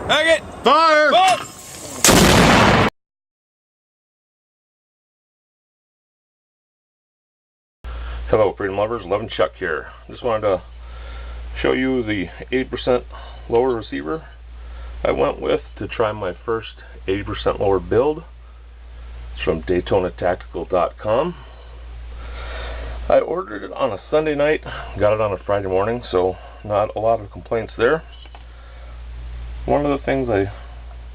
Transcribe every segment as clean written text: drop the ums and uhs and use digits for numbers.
Target! Fire! Whoa! Hello Freedom Lovers, 11 Chuck here. Just wanted to show you the 80% lower receiver I went with to try my first 80% lower build. It's from DaytonaTactical.com. I ordered it on a Sunday night, got it on a Friday morning, so not a lot of complaints there. One of the things I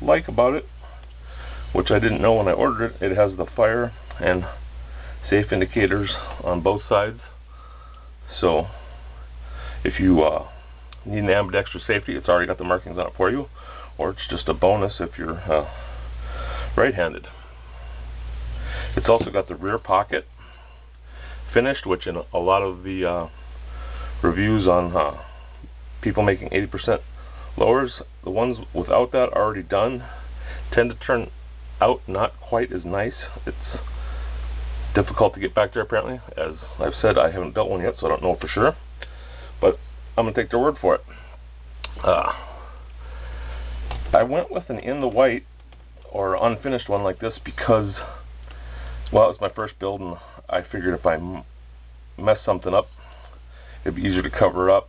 like about it, which I didn't know when I ordered it, it has the fire and safe indicators on both sides. So if you need an Ambidextrous Safety, it's already got the markings on it for you, or it's just a bonus if you're right-handed. It's also got the rear pocket finished, which in a lot of the reviews on people making 80% lowers, the ones without that already done tend to turn out not quite as nice. It's difficult to get back there apparently. As I've said, I haven't built one yet, so I don't know for sure, but I'm going to take their word for it. I went with an in the white or unfinished one like this because, well, it's my first build and I figured if I mess something up, it'd be easier to cover up,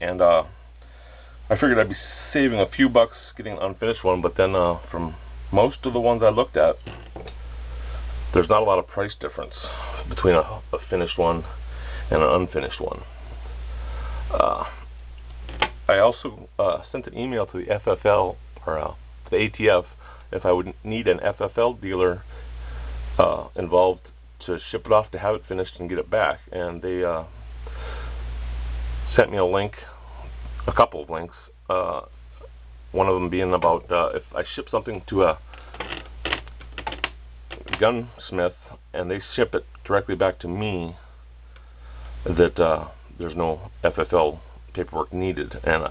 and I figured I'd be saving a few bucks getting an unfinished one, but then from most of the ones I looked at, there's not a lot of price difference between a finished one and an unfinished one. I also sent an email to the FFL, or the ATF, if I would need an FFL dealer involved to ship it off to have it finished and get it back, and they sent me a link, a couple of links, one of them being about if I ship something to a gunsmith and they ship it directly back to me, that there's no FFL paperwork needed, and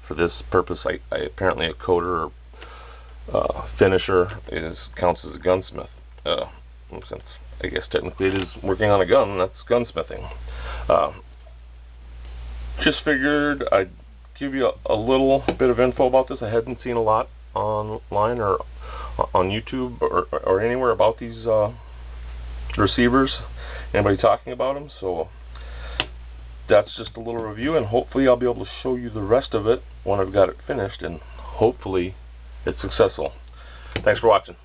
for this purpose I apparently a coder or finisher counts as a gunsmith, since I guess technically it is working on a gun, that's gunsmithing. Just figured I'd give you a little bit of info about this. I hadn't seen a lot online or on YouTube or anywhere about these receivers, anybody talking about them, so that's just a little review, and hopefully I'll be able to show you the rest of it when I've got it finished, and hopefully it's successful. Thanks for watching.